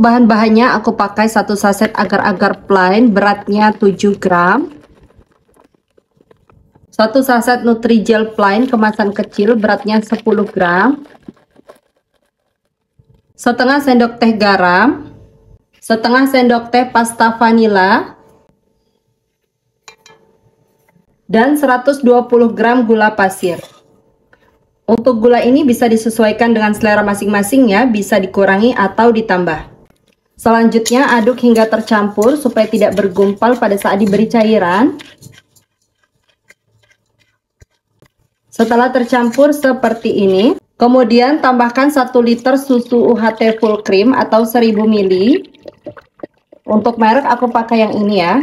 Bahan-bahannya aku pakai 1 saset agar-agar plain beratnya 7 gram. 1 saset Nutrijel plain kemasan kecil beratnya 10 gram. Setengah sendok teh garam. Setengah sendok teh pasta vanila. Dan 120 gram gula pasir. Untuk gula ini bisa disesuaikan dengan selera masing-masing ya, bisa dikurangi atau ditambah. Selanjutnya aduk hingga tercampur supaya tidak bergumpal pada saat diberi cairan. Setelah tercampur seperti ini, kemudian tambahkan 1 liter susu UHT full cream atau 1000 ml. Untuk merek aku pakai yang ini ya.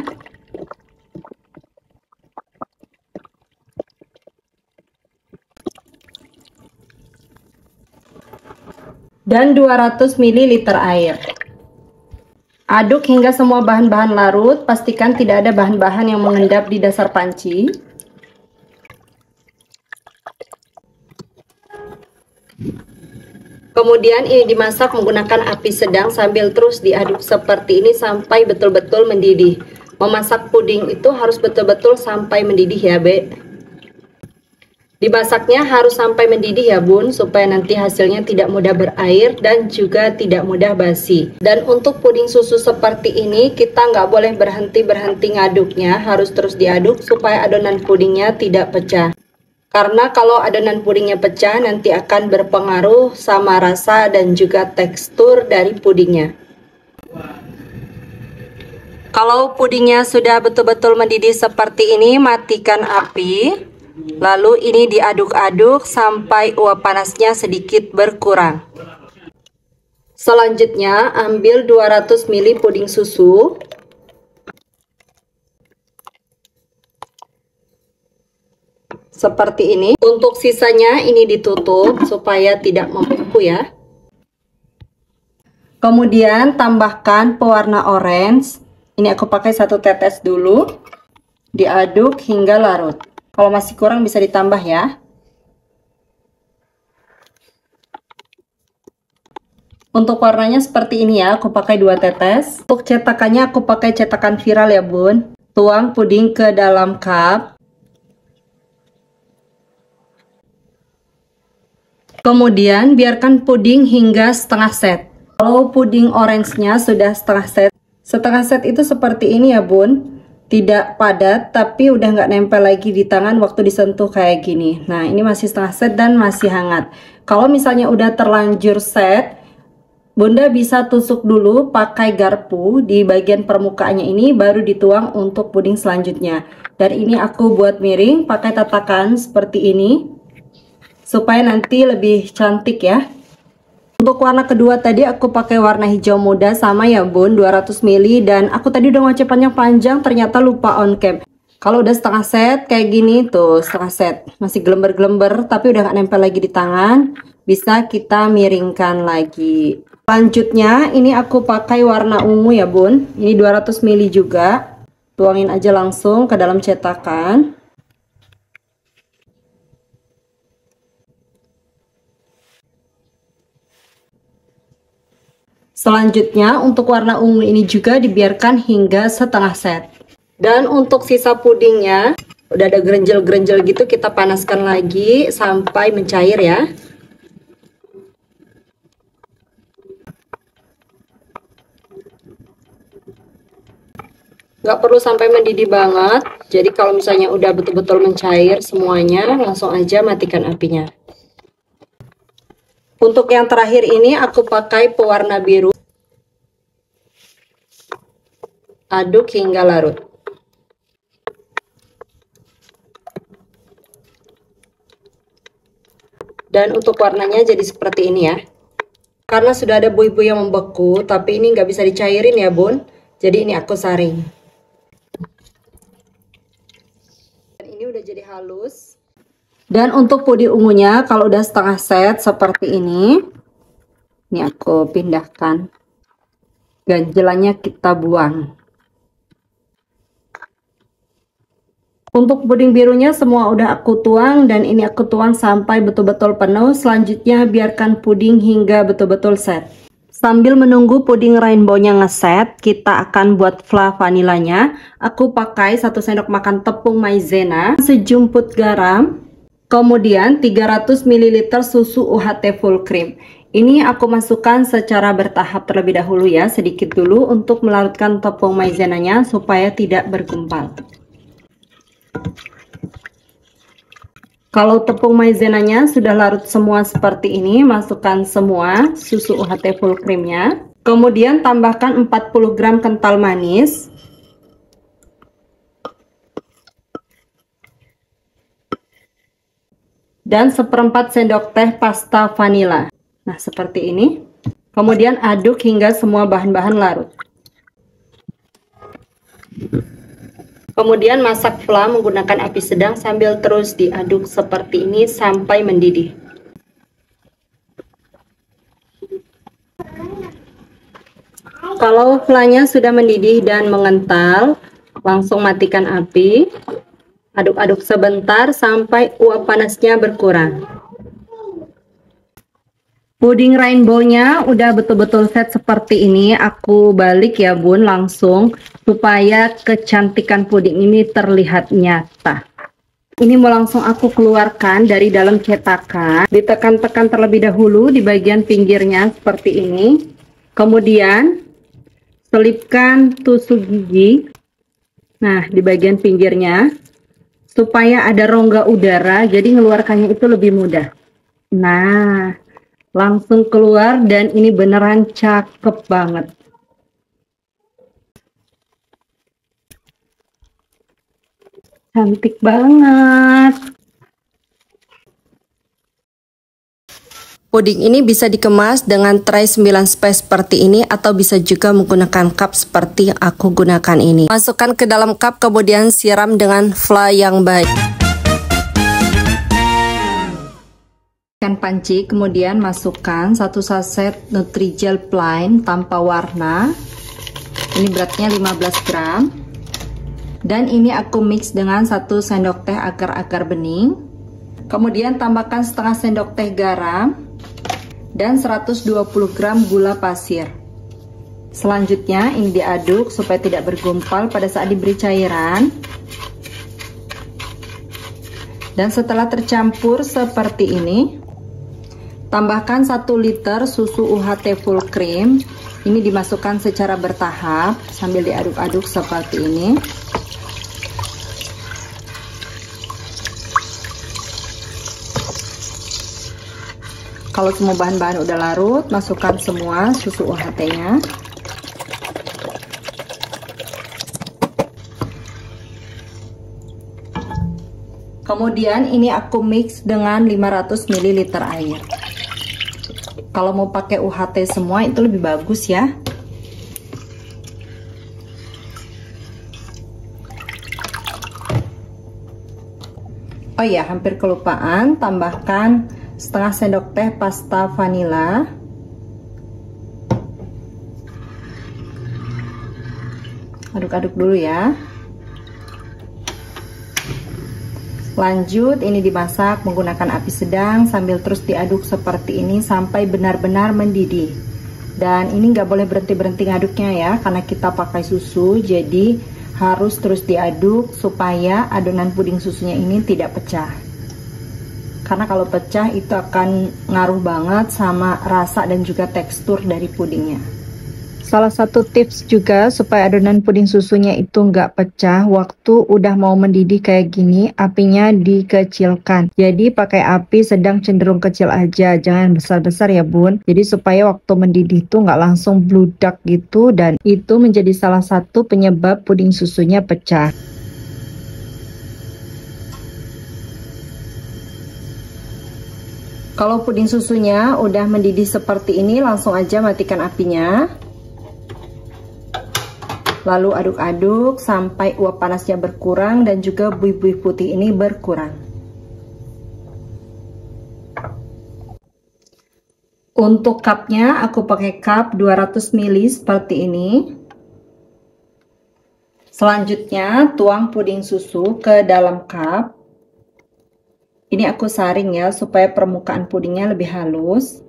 Dan 200 ml air. Aduk hingga semua bahan-bahan larut, pastikan tidak ada bahan-bahan yang mengendap di dasar panci. Kemudian ini dimasak menggunakan api sedang sambil terus diaduk seperti ini sampai betul-betul mendidih. Memasak puding itu harus betul-betul sampai mendidih ya, Be. Dimasaknya harus sampai mendidih ya bun, supaya nanti hasilnya tidak mudah berair dan juga tidak mudah basi. Dan untuk puding susu seperti ini kita nggak boleh berhenti ngaduknya, harus terus diaduk supaya adonan pudingnya tidak pecah. Karena kalau adonan pudingnya pecah nanti akan berpengaruh sama rasa dan juga tekstur dari pudingnya. Kalau pudingnya sudah betul-betul mendidih seperti ini, matikan api. Lalu ini diaduk-aduk sampai uap panasnya sedikit berkurang. Selanjutnya ambil 200 ml puding susu. Seperti ini. Untuk sisanya ini ditutup supaya tidak membeku ya. Kemudian tambahkan pewarna orange. Ini aku pakai 1 tetes dulu. Diaduk hingga larut. Kalau masih kurang bisa ditambah ya. Untuk warnanya seperti ini ya, aku pakai 2 tetes. Untuk cetakannya aku pakai cetakan viral ya bun. Tuang puding ke dalam cup. Kemudian biarkan puding hingga setengah set. Kalau puding orange-nya sudah setengah set itu seperti ini ya bun. Tidak padat tapi udah nggak nempel lagi di tangan waktu disentuh kayak gini. Nah ini masih setengah set dan masih hangat. Kalau misalnya udah terlanjur set, bunda bisa tusuk dulu pakai garpu di bagian permukaannya ini, baru dituang untuk puding selanjutnya. Dan ini aku buat miring pakai tatakan seperti ini supaya nanti lebih cantik ya. Untuk warna kedua tadi aku pakai warna hijau muda sama ya bun, 200 ml. Dan aku tadi udah ngoceh panjang ternyata lupa on cam. Kalau udah setengah set kayak gini tuh, setengah set masih gelember-gelember tapi udah gak nempel lagi di tangan, bisa kita miringkan lagi. Selanjutnya ini aku pakai warna ungu ya bun, ini 200 ml juga. Tuangin aja langsung ke dalam cetakan. Selanjutnya untuk warna ungu ini juga dibiarkan hingga setengah set. Dan untuk sisa pudingnya udah ada gerenjel-gerenjel gitu, kita panaskan lagi sampai mencair ya. Nggak perlu sampai mendidih banget. Jadi kalau misalnya udah betul-betul mencair semuanya, langsung aja matikan apinya. Untuk yang terakhir ini aku pakai pewarna biru. Aduk hingga larut. Dan untuk warnanya jadi seperti ini ya. Karena sudah ada buih-buih yang membeku, tapi ini nggak bisa dicairin ya bun. Jadi ini aku saring. Dan ini udah jadi halus. Dan untuk puding ungunya kalau udah setengah set seperti ini aku pindahkan. Ganjelannya kita buang. Untuk puding birunya semua udah aku tuang dan ini aku tuang sampai betul-betul penuh. Selanjutnya biarkan puding hingga betul-betul set. Sambil menunggu puding rainbow-nya ngeset, kita akan buat fla vanilanya. Aku pakai 1 sendok makan tepung maizena, sejumput garam, kemudian 300 ml susu UHT full cream. Ini aku masukkan secara bertahap terlebih dahulu ya, sedikit dulu untuk melarutkan tepung maizenanya supaya tidak bergumpal. Kalau tepung maizenanya sudah larut semua seperti ini, masukkan semua susu UHT full creamnya. Kemudian tambahkan 40 gram kental manis. Dan 1/4 sendok teh pasta vanila. Nah, seperti ini. Kemudian aduk hingga semua bahan-bahan larut. Kemudian masak fla menggunakan api sedang sambil terus diaduk seperti ini sampai mendidih. Kalau flanya sudah mendidih dan mengental, langsung matikan api. Aduk-aduk sebentar sampai uap panasnya berkurang. Puding rainbow-nya udah betul-betul set seperti ini. Aku balik ya bun langsung supaya kecantikan puding ini terlihat nyata. Ini mau langsung aku keluarkan dari dalam cetakan. Ditekan-tekan terlebih dahulu di bagian pinggirnya seperti ini. Kemudian selipkan tusuk gigi. Nah, di bagian pinggirnya supaya ada rongga udara, jadi ngeluarkannya itu lebih mudah. Nah, langsung keluar dan ini beneran cakep banget. Cantik banget. Puding ini bisa dikemas dengan tray 9 space seperti ini atau bisa juga menggunakan cup seperti yang aku gunakan ini. Masukkan ke dalam cup kemudian siram dengan fla yang baik. Ikan panci, kemudian masukkan 1 saset Nutrijel plain tanpa warna. Ini beratnya 15 gram. Dan ini aku mix dengan 1 sendok teh agar-agar bening. Kemudian tambahkan setengah sendok teh garam dan 120 gram gula pasir. Selanjutnya ini diaduk supaya tidak bergumpal pada saat diberi cairan. Dan setelah tercampur seperti ini, tambahkan 1 liter susu UHT full cream. Ini dimasukkan secara bertahap sambil diaduk-aduk seperti ini. Kalau semua bahan-bahan udah larut, masukkan semua susu UHT-nya. Kemudian ini aku mix dengan 500 ml air. Kalau mau pakai UHT semua itu lebih bagus ya. Oh ya, hampir kelupaan, tambahkan setengah sendok teh pasta vanila. Aduk-aduk dulu ya. Lanjut, ini dimasak menggunakan api sedang sambil terus diaduk seperti ini sampai benar-benar mendidih. Dan ini nggak boleh berhenti-berhenti ngaduknya ya, karena kita pakai susu, jadi harus terus diaduk supaya adonan puding susunya ini tidak pecah. Karena kalau pecah itu akan ngaruh banget sama rasa dan juga tekstur dari pudingnya. Salah satu tips juga supaya adonan puding susunya itu nggak pecah waktu udah mau mendidih kayak gini, apinya dikecilkan. Jadi pakai api sedang cenderung kecil aja, jangan besar-besar ya bun. Jadi supaya waktu mendidih tuh nggak langsung bludak gitu, dan itu menjadi salah satu penyebab puding susunya pecah. Kalau puding susunya udah mendidih seperti ini, langsung aja matikan apinya. Lalu aduk-aduk sampai uap panasnya berkurang dan juga buih-buih putih ini berkurang. Untuk cupnya aku pakai cup 200 ml seperti ini. Selanjutnya tuang puding susu ke dalam cup. Ini aku saring ya supaya permukaan pudingnya lebih halus.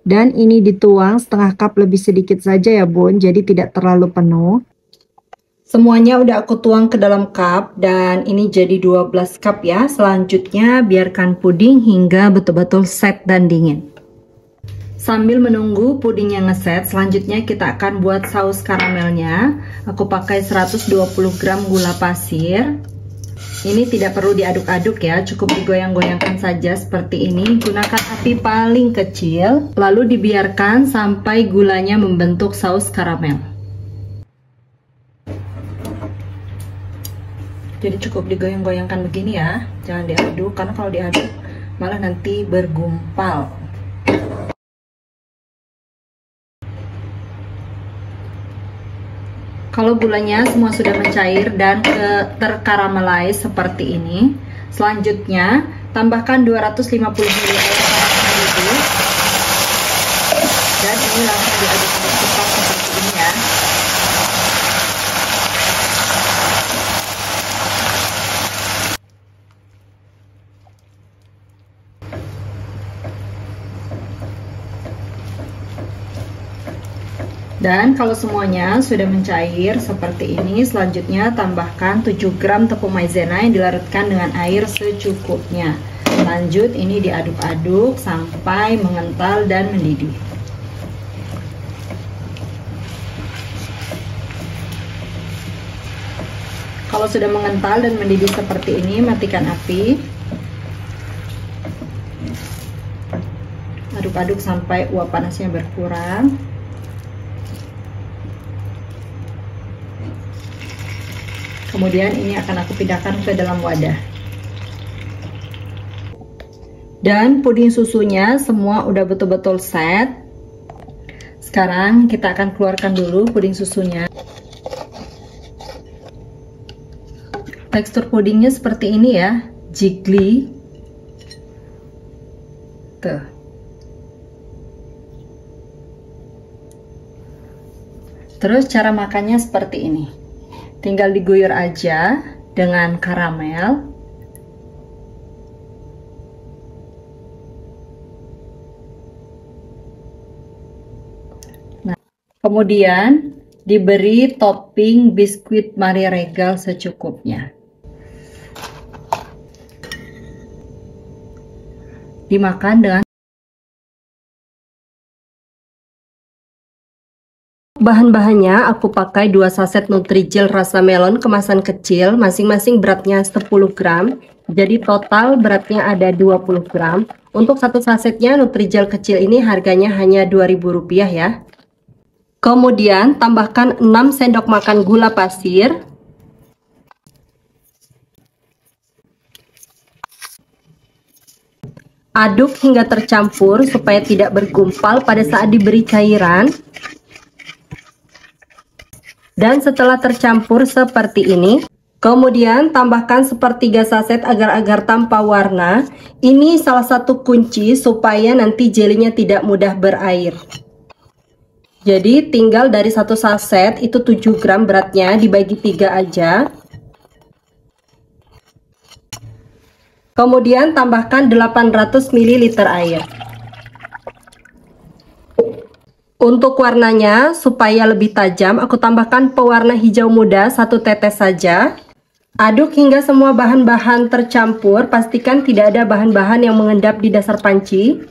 Dan ini dituang setengah cup lebih sedikit saja ya bun, jadi tidak terlalu penuh. Semuanya udah aku tuang ke dalam cup dan ini jadi 12 cup ya. Selanjutnya biarkan puding hingga betul-betul set dan dingin. Sambil menunggu pudingnya ngeset, selanjutnya kita akan buat saus karamelnya. Aku pakai 120 gram gula pasir. Ini tidak perlu diaduk-aduk ya, cukup digoyang-goyangkan saja seperti ini. Gunakan api paling kecil, lalu dibiarkan sampai gulanya membentuk saus karamel. Jadi cukup digoyang-goyangkan begini ya, jangan diaduk, karena kalau diaduk malah nanti bergumpal. Kalau gulanya semua sudah mencair dan terkaramelize seperti ini, selanjutnya tambahkan 250 ml air dan ini langsung diaduk-aduk cepat seperti ini ya. Dan kalau semuanya sudah mencair seperti ini, selanjutnya tambahkan 7 gram tepung maizena yang dilarutkan dengan air secukupnya. Lanjut ini diaduk-aduk sampai mengental dan mendidih. Kalau sudah mengental dan mendidih seperti ini, matikan api. Aduk-aduk sampai uap panasnya berkurang. Kemudian ini akan aku pindahkan ke dalam wadah. Dan puding susunya semua udah betul-betul set. Sekarang kita akan keluarkan dulu puding susunya. Tekstur pudingnya seperti ini ya, jiggly. Tuh. Terus cara makannya seperti ini. Tinggal diguyur aja dengan karamel. Nah, kemudian diberi topping biskuit Marie Regal secukupnya. Dimakan dengan bahan-bahannya aku pakai 2 saset Nutrijel rasa melon kemasan kecil, masing-masing beratnya 10 gram. Jadi total beratnya ada 20 gram. Untuk satu sasetnya Nutrijel kecil ini harganya hanya Rp2.000 ya. Kemudian tambahkan 6 sendok makan gula pasir. Aduk hingga tercampur supaya tidak bergumpal pada saat diberi cairan. Dan setelah tercampur seperti ini, kemudian tambahkan sepertiga saset agar-agar tanpa warna. Ini salah satu kunci supaya nanti jelinya tidak mudah berair. Jadi tinggal dari satu saset itu 7 gram beratnya dibagi 3 aja. Kemudian tambahkan 800 ml air. Untuk warnanya supaya lebih tajam, aku tambahkan pewarna hijau muda 1 tetes saja. Aduk hingga semua bahan-bahan tercampur, pastikan tidak ada bahan-bahan yang mengendap di dasar panci.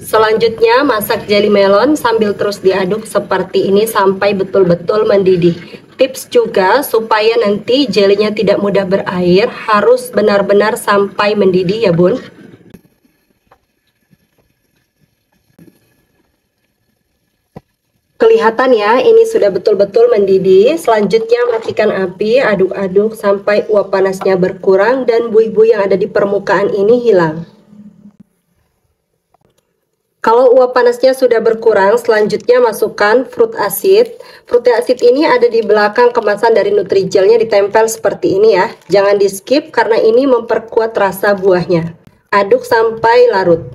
Selanjutnya masak jeli melon sambil terus diaduk seperti ini sampai betul-betul mendidih. Tips juga supaya nanti jelinya tidak mudah berair, harus benar-benar sampai mendidih ya bun. Kelihatan ya, ini sudah betul-betul mendidih. Selanjutnya matikan api, aduk-aduk sampai uap panasnya berkurang dan buih-buih yang ada di permukaan ini hilang. Kalau uap panasnya sudah berkurang, selanjutnya masukkan fruit acid. Fruit acid ini ada di belakang kemasan dari Nutrijelnya, ditempel seperti ini ya. Jangan di skip karena ini memperkuat rasa buahnya. Aduk sampai larut.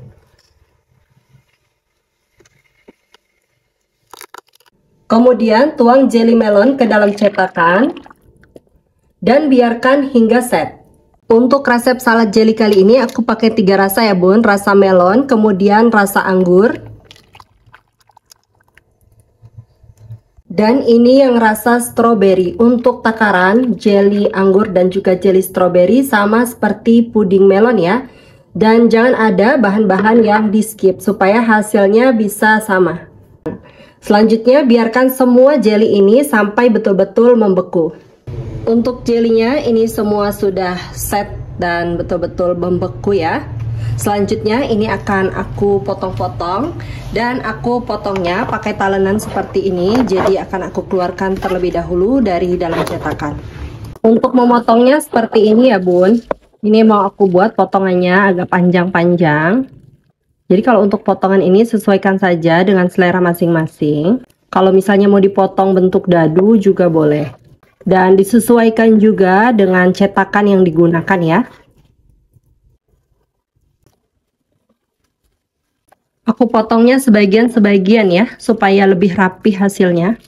Kemudian tuang jelly melon ke dalam cetakan dan biarkan hingga set. Untuk resep salad jelly kali ini aku pakai 3 rasa ya bun, rasa melon, kemudian rasa anggur, dan ini yang rasa stroberi. Untuk takaran jelly anggur dan juga jelly stroberi sama seperti puding melon ya. Dan jangan ada bahan-bahan yang di skip supaya hasilnya bisa sama. Selanjutnya biarkan semua jelly ini sampai betul-betul membeku. Untuk jelinya ini semua sudah set dan betul-betul membeku ya. Selanjutnya ini akan aku potong-potong dan aku potongnya pakai talenan seperti ini. Jadi akan aku keluarkan terlebih dahulu dari dalam cetakan. Untuk memotongnya seperti ini ya bun. Ini mau aku buat potongannya agak panjang-panjang. Jadi kalau untuk potongan ini sesuaikan saja dengan selera masing-masing. Kalau misalnya mau dipotong bentuk dadu juga boleh. Dan disesuaikan juga dengan cetakan yang digunakan ya. Aku potongnya sebagian-sebagian ya, supaya lebih rapi hasilnya.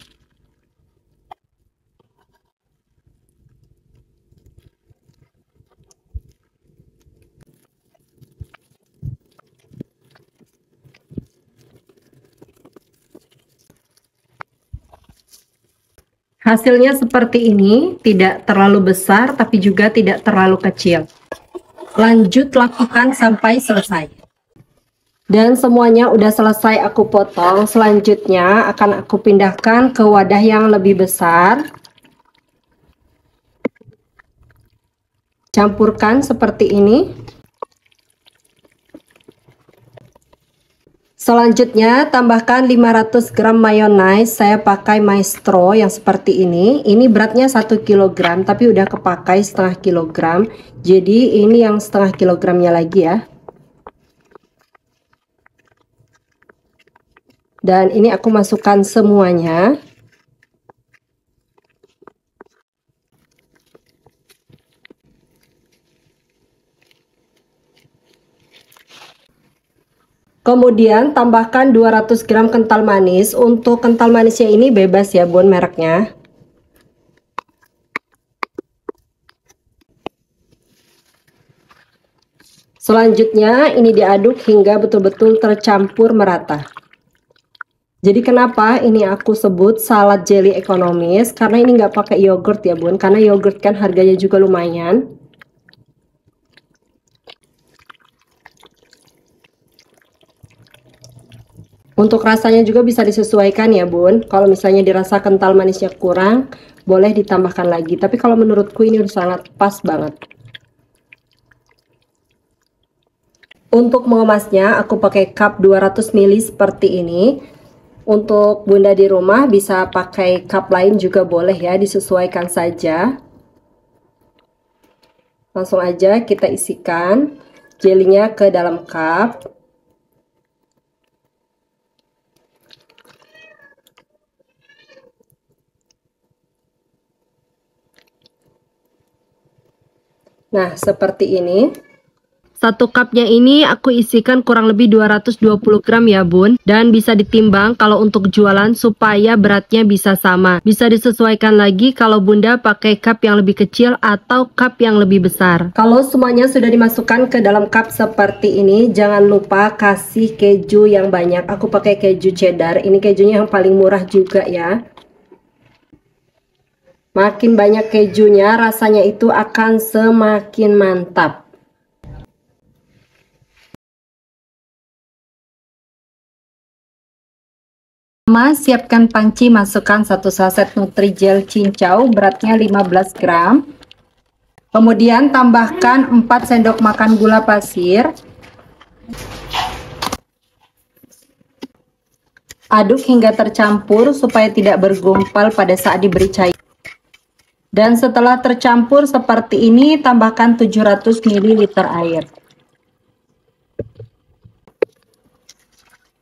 Hasilnya seperti ini, tidak terlalu besar tapi juga tidak terlalu kecil. Lanjut lakukan sampai selesai. Dan semuanya udah selesai aku potong. Selanjutnya akan aku pindahkan ke wadah yang lebih besar. Campurkan seperti ini. Selanjutnya tambahkan 500 gram mayonnaise. Saya pakai Maestro yang seperti ini. Ini beratnya 1 kg tapi udah kepakai setengah kilogram. Jadi ini yang setengah kilogramnya lagi ya. Dan ini aku masukkan semuanya. Kemudian tambahkan 200 gram kental manis. Untuk kental manisnya ini bebas ya bun mereknya. Selanjutnya ini diaduk hingga betul-betul tercampur merata. Jadi kenapa ini aku sebut salad jelly ekonomis? Karena ini nggak pakai yogurt ya bun. Karena yogurt kan harganya juga lumayan. Untuk rasanya juga bisa disesuaikan ya bun. Kalau misalnya dirasa kental manisnya kurang, boleh ditambahkan lagi. Tapi kalau menurutku ini udah sangat pas banget. Untuk mengemasnya aku pakai cup 200 ml seperti ini. Untuk bunda di rumah bisa pakai cup lain juga boleh ya, disesuaikan saja. Langsung aja kita isikan jelinya ke dalam cup. Nah, seperti ini. Satu cupnya ini aku isikan kurang lebih 220 gram ya bun. Dan bisa ditimbang kalau untuk jualan supaya beratnya bisa sama. Bisa disesuaikan lagi kalau bunda pakai cup yang lebih kecil atau cup yang lebih besar. Kalau semuanya sudah dimasukkan ke dalam cup seperti ini, jangan lupa kasih keju yang banyak. Aku pakai keju cheddar. Ini kejunya yang paling murah juga ya. Makin banyak kejunya, rasanya itu akan semakin mantap. Siapkan panci, masukkan 1 saset Nutrijel cincau beratnya 15 gram. Kemudian tambahkan 4 sendok makan gula pasir. Aduk hingga tercampur supaya tidak bergumpal pada saat diberi cair. Dan setelah tercampur seperti ini, tambahkan 700 ml air.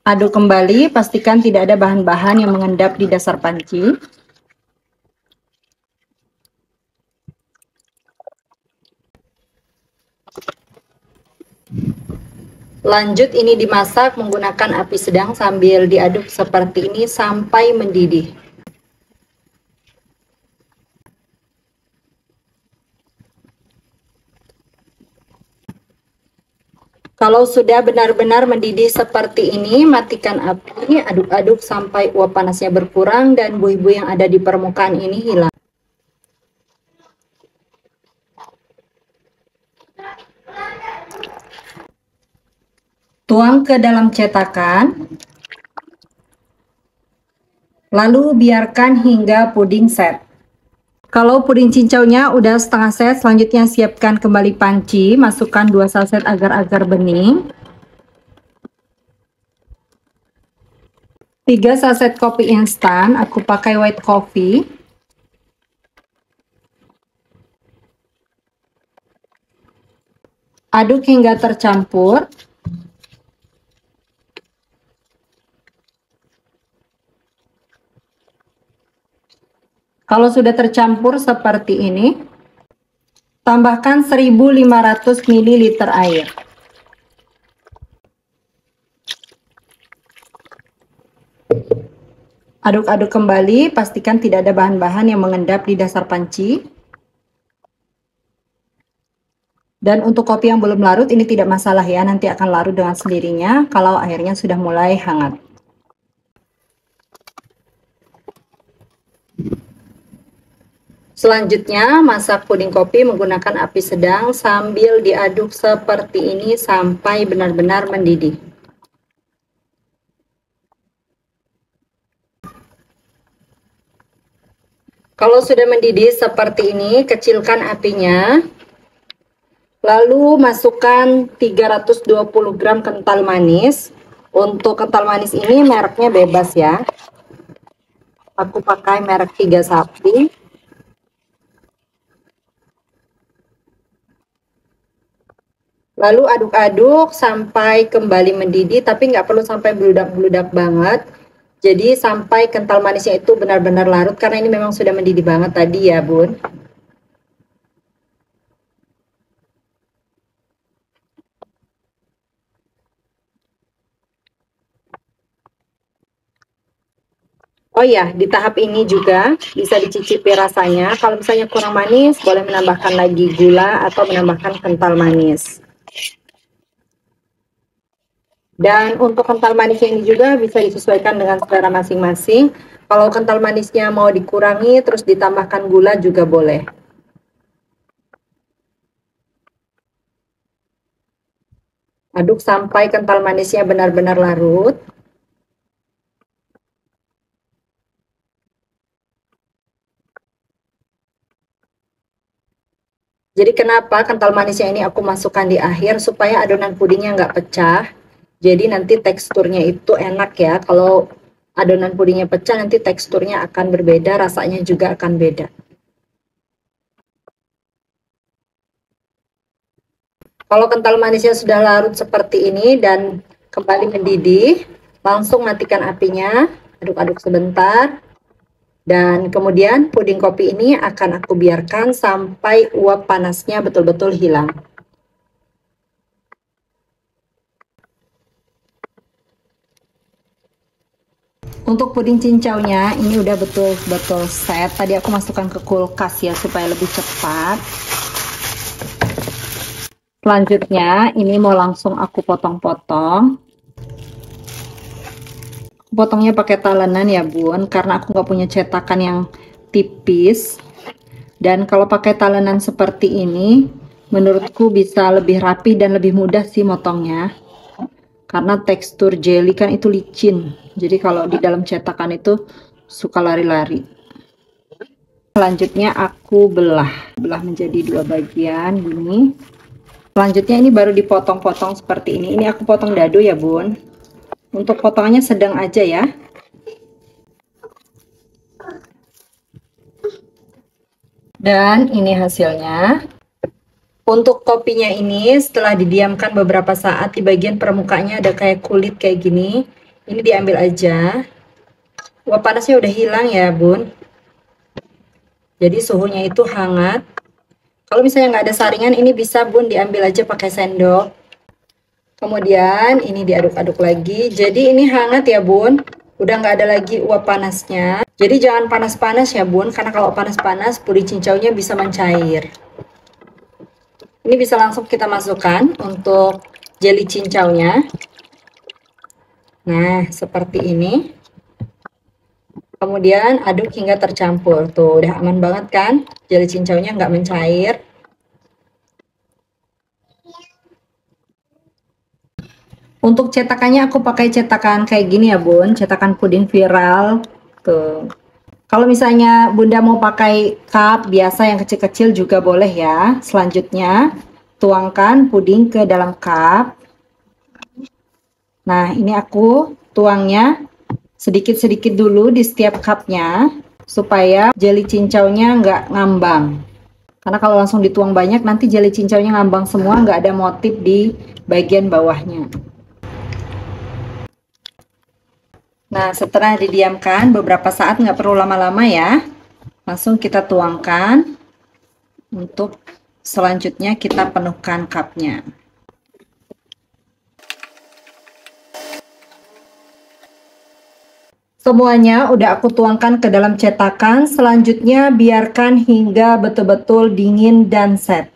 Aduk kembali, pastikan tidak ada bahan-bahan yang mengendap di dasar panci. Lanjut ini dimasak menggunakan api sedang sambil diaduk seperti ini sampai mendidih. Kalau sudah benar-benar mendidih seperti ini, matikan api, aduk-aduk sampai uap panasnya berkurang dan buih-buih yang ada di permukaan ini hilang. Tuang ke dalam cetakan, lalu biarkan hingga puding set. Kalau puding cincaunya udah setengah set, selanjutnya siapkan kembali panci, masukkan 2 saset agar-agar bening, 3 saset kopi instan, aku pakai white coffee, aduk hingga tercampur. Kalau sudah tercampur seperti ini, tambahkan 1500 ml air. Aduk-aduk kembali, pastikan tidak ada bahan-bahan yang mengendap di dasar panci. Dan untuk kopi yang belum larut, ini tidak masalah ya, nanti akan larut dengan sendirinya kalau airnya sudah mulai hangat. Selanjutnya, masak puding kopi menggunakan api sedang sambil diaduk seperti ini sampai benar-benar mendidih. Kalau sudah mendidih seperti ini, kecilkan apinya. Lalu masukkan 320 gram kental manis. Untuk kental manis ini mereknya bebas ya. Aku pakai merek 3 Sapi. Lalu aduk-aduk sampai kembali mendidih, tapi nggak perlu sampai beludak-beludak banget. Jadi sampai kental manisnya itu benar-benar larut, karena ini memang sudah mendidih banget tadi ya bun. Oh ya, di tahap ini juga bisa dicicipi rasanya. Kalau misalnya kurang manis, boleh menambahkan lagi gula atau menambahkan kental manis. Dan untuk kental manisnya ini juga bisa disesuaikan dengan selera masing-masing. Kalau kental manisnya mau dikurangi, terus ditambahkan gula juga boleh. Aduk sampai kental manisnya benar-benar larut. Jadi kenapa kental manisnya ini aku masukkan di akhir, supaya adonan pudingnya nggak pecah. Jadi nanti teksturnya itu enak ya. Kalau adonan pudingnya pecah, nanti teksturnya akan berbeda, rasanya juga akan beda. Kalau kental manisnya sudah larut seperti ini dan kembali mendidih, langsung matikan apinya, aduk-aduk sebentar. Dan kemudian puding kopi ini akan aku biarkan sampai uap panasnya betul-betul hilang. Untuk puding cincaunya ini udah betul-betul set. Tadi aku masukkan ke kulkas ya supaya lebih cepat. Selanjutnya ini mau langsung aku potong-potong. Potongnya pakai talenan ya bun, karena aku nggak punya cetakan yang tipis. Dan kalau pakai talenan seperti ini, menurutku bisa lebih rapi dan lebih mudah sih motongnya. Karena tekstur jelly kan itu licin, jadi kalau di dalam cetakan itu suka lari-lari. Selanjutnya aku belah menjadi 2 bagian gini. Selanjutnya ini baru dipotong-potong seperti ini. Ini aku potong dadu ya bun. Untuk potongannya sedang aja ya. Dan ini hasilnya. Untuk kopinya ini setelah didiamkan beberapa saat, di bagian permukaannya ada kayak kulit kayak gini. Ini diambil aja. Uap panasnya udah hilang ya bun. Jadi suhunya itu hangat. Kalau misalnya nggak ada saringan, ini bisa bun diambil aja pakai sendok. Kemudian ini diaduk-aduk lagi. Jadi ini hangat ya bun. Udah nggak ada lagi uap panasnya. Jadi jangan panas-panas ya bun, karena kalau panas-panas puding cincaunya bisa mencair. Ini bisa langsung kita masukkan untuk jeli cincaunya. Nah, seperti ini. Kemudian aduk hingga tercampur. Tuh, udah aman banget kan? Jeli cincaunya nggak mencair. Untuk cetakannya aku pakai cetakan kayak gini ya Bun, cetakan puding viral. Tuh. Kalau misalnya Bunda mau pakai cup biasa yang kecil-kecil juga boleh ya. Selanjutnya, tuangkan puding ke dalam cup. Nah, ini aku tuangnya sedikit-sedikit dulu di setiap cupnya supaya jeli cincaunya nggak ngambang. Karena kalau langsung dituang banyak nanti jeli cincaunya ngambang semua, nggak ada motif di bagian bawahnya. Nah, setelah didiamkan beberapa saat, nggak perlu lama-lama ya. Langsung kita tuangkan. Untuk selanjutnya kita penuhkan cupnya. Semuanya udah aku tuangkan ke dalam cetakan. Selanjutnya biarkan hingga betul-betul dingin dan set.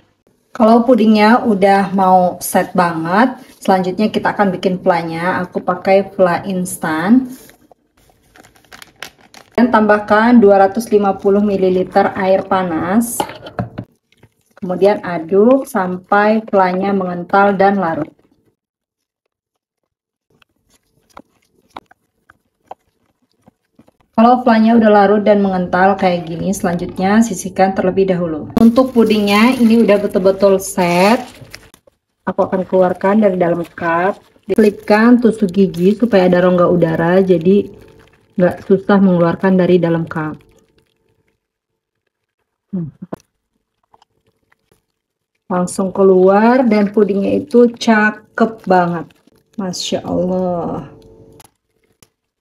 Kalau pudingnya udah mau set banget, selanjutnya kita akan bikin flanya. Aku pakai fla instan. Dan tambahkan 250 ml air panas. Kemudian aduk sampai flanya mengental dan larut. Kalau flanya udah larut dan mengental kayak gini, selanjutnya sisihkan terlebih dahulu. Untuk pudingnya ini udah betul-betul set. Aku akan keluarkan dari dalam cup. Selipkan tusuk gigi supaya ada rongga udara, jadi nggak susah mengeluarkan dari dalam cup. Langsung keluar dan pudingnya itu cakep banget. Masya Allah.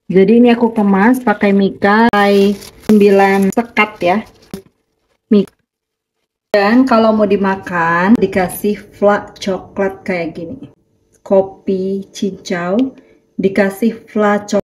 Jadi ini aku kemas pakai mika 9 sekat ya. Dan kalau mau dimakan dikasih fla coklat kayak gini. Kopi cincau dikasih fla coklat.